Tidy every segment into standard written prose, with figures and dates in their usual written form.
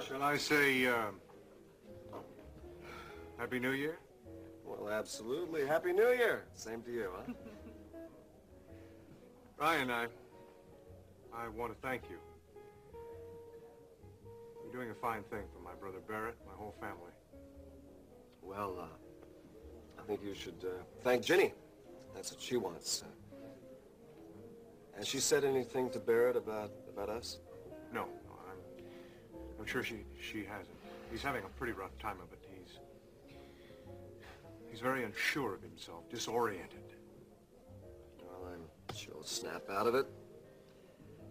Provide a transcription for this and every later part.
Shall I say, Happy New Year? Well, absolutely. Happy New Year. Same to you, huh? Ryan, I want to thank you. You're doing a fine thing for my brother Barrett, my whole family. Well, I think you should thank Ginny. That's what she wants. Has she said anything to Barrett about us? No, I'm sure she hasn't. He's having a pretty rough time of it. He's very unsure of himself, disoriented. Well, I'm sure he'll snap out of it.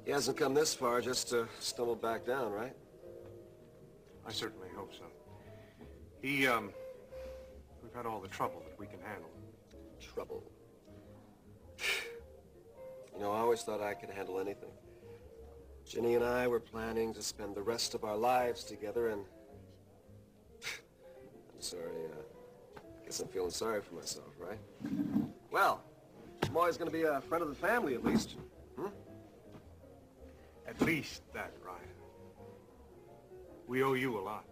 He hasn't come this far just to stumble back down, right? I certainly hope so. We've had all the trouble that we can handle. Trouble? You know, I always thought I could handle anything. Ginny and I were planning to spend the rest of our lives together, and I'm sorry, I guess I'm feeling sorry for myself, right? Well, I'm always going to be a friend of the family, at least. At least that, Ryan. We owe you a lot.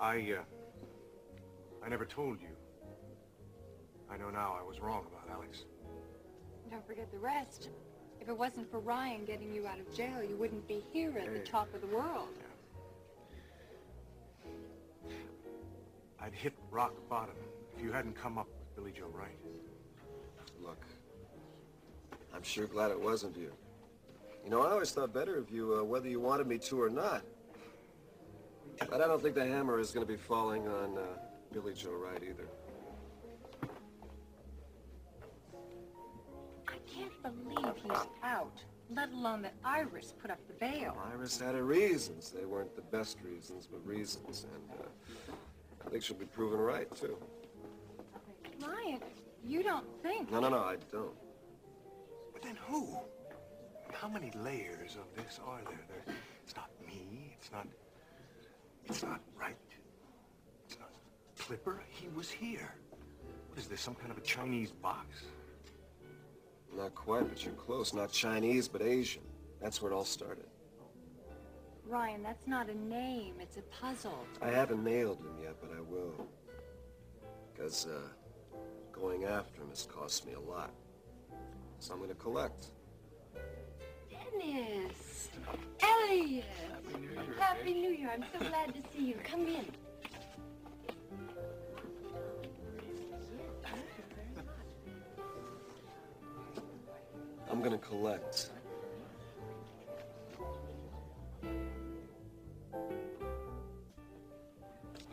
I never told you. I know now I was wrong about Alex. Don't forget the rest. If it wasn't for Ryan getting you out of jail, you wouldn't be here at the top of the world. Yeah. I'd hit rock bottom if you hadn't come up with Billy Joe Wright. Look, I'm sure glad it wasn't you. You know, I always thought better of you whether you wanted me to or not. But I don't think the hammer is going to be falling on Billy Joe Wright either. I can't believe he's out, let alone that Iris put up the bail. Iris had her reasons. They weren't the best reasons, but reasons. And I think she'll be proven right, too. Ryan, you don't think... No, I don't. But then who? How many layers of this are there? It's not me. It's not Wright. It's not Clipper. He was here. What is this, some kind of a Chinese box? Not quite, but you're close. Not Chinese, but Asian. That's where it all started. Ryan, that's not a name. It's a puzzle. I haven't nailed him yet, but I will. Because going after him has cost me a lot. So I'm going to collect. Dennis! Elliot! Happy New Year. Happy New Year. I'm so glad to see you. Come in. I'm going to collect. Well,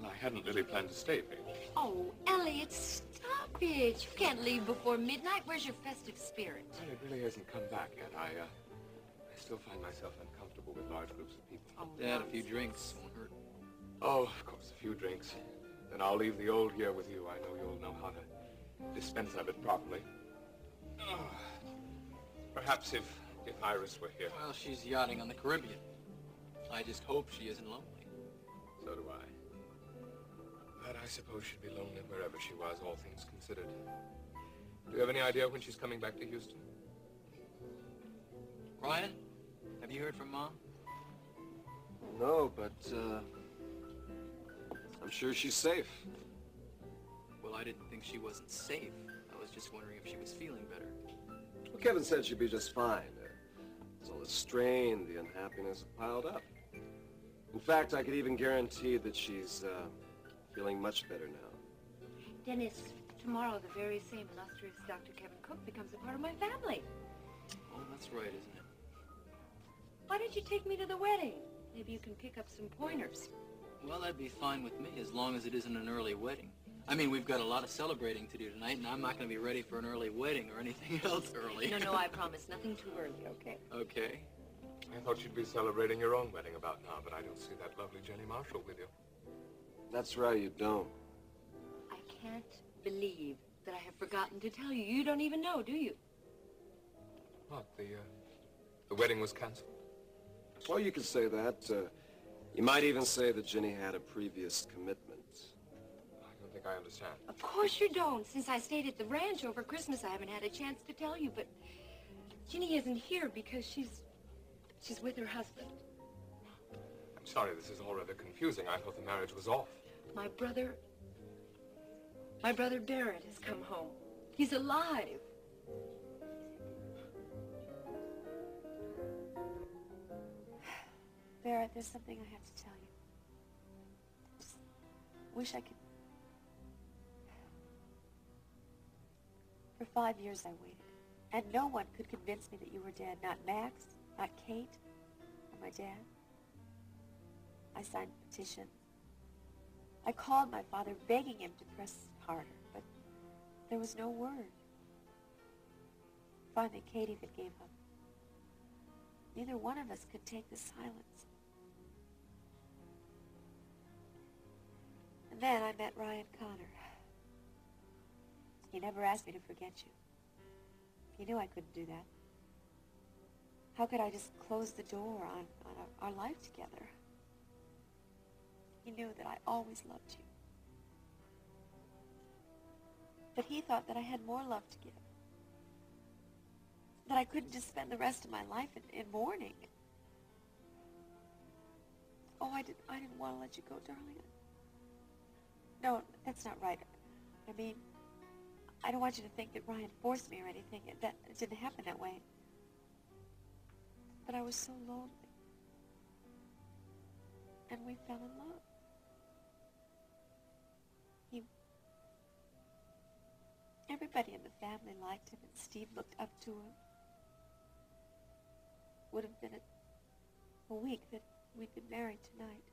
I hadn't really planned to stay, baby. Oh, Elliot, stop it. You can't leave before midnight. Where's your festive spirit? Well, it really hasn't come back yet. I still find myself uncomfortable with large groups of people. Oh, Dad, a few drinks won't hurt. Oh, of course, a few drinks. Then I'll leave the old year with you. I know you'll know how to dispense of it properly. Oh, perhaps if Iris were here. Well, she's yachting on the Caribbean. I just hope she isn't lonely. So do I. But I suppose she'd be lonely wherever she was, all things considered. Do you have any idea when she's coming back to Houston? Ryan, have you heard from Mom? No, but I'm sure she's safe. Well, I didn't think she wasn't safe. I was just wondering if she was feeling better. Well, Kevin said she'd be just fine. All the strain, the unhappiness have piled up. In fact, I could even guarantee that she's feeling much better now. Dennis, tomorrow the very same illustrious Dr. Kevin Cook becomes a part of my family. Oh, that's right, isn't it? Why don't you take me to the wedding? Maybe you can pick up some pointers. Well, that'd be fine with me, as long as it isn't an early wedding. I mean, we've got a lot of celebrating to do tonight, and I'm not going to be ready for an early wedding or anything else early. No, I promise. Nothing too early, okay? Okay. I thought you'd be celebrating your own wedding about now, but I don't see that lovely Jenny Marshall with you. That's right, you don't. I can't believe that I have forgotten to tell you. You don't even know, do you? What, the wedding was canceled? Well, you could say that. You might even say that Ginny had a previous commitment. I don't think I understand. Of course you don't. Since I stayed at the ranch over Christmas, I haven't had a chance to tell you, but Ginny isn't here because she's with her husband. sorry this is all rather confusing. I thought the marriage was off. My brother Barrett has come home. He's alive. Barrett, there's something I have to tell you. Just wish I could... For 5 years I waited, and no one could convince me that you were dead. Not Max, not Kate, or my dad. I signed petitions. I called my father, begging him to press harder, but there was no word. Finally, Kate even gave up. Neither one of us could take the silence. And then I met Ryan Connor. He never asked me to forget you. He knew I couldn't do that. How could I just close the door on our life together? He knew that I always loved you. But he thought that I had more love to give. That I couldn't just spend the rest of my life in mourning. Oh, I didn't want to let you go, darling. No, that's not right. I mean, I don't want you to think that Ryan forced me or anything. It didn't happen that way. But I was so lonely. And we fell in love. Everybody in the family liked him, and Steve looked up to him. Would have been a week that we'd been married tonight.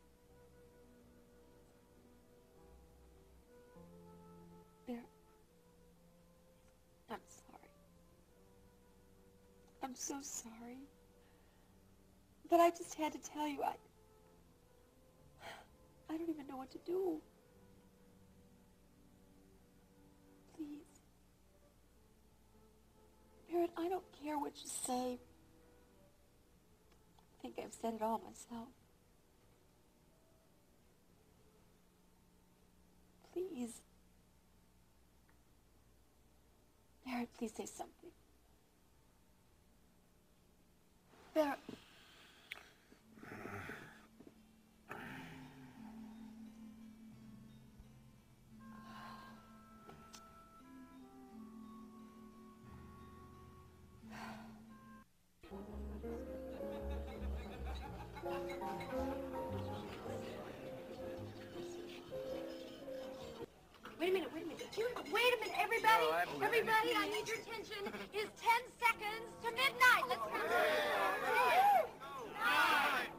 There. I'm sorry. I'm so sorry. But I just had to tell you, I don't even know what to do. Please. Barrett, I don't care what you say. I think I've said it all myself. Please. Barrett, please say something. Barrett. Wait a minute. Wait a minute, everybody. Oh, Everybody, I need your attention. It's 10 seconds to midnight. Let's count. 10, 9,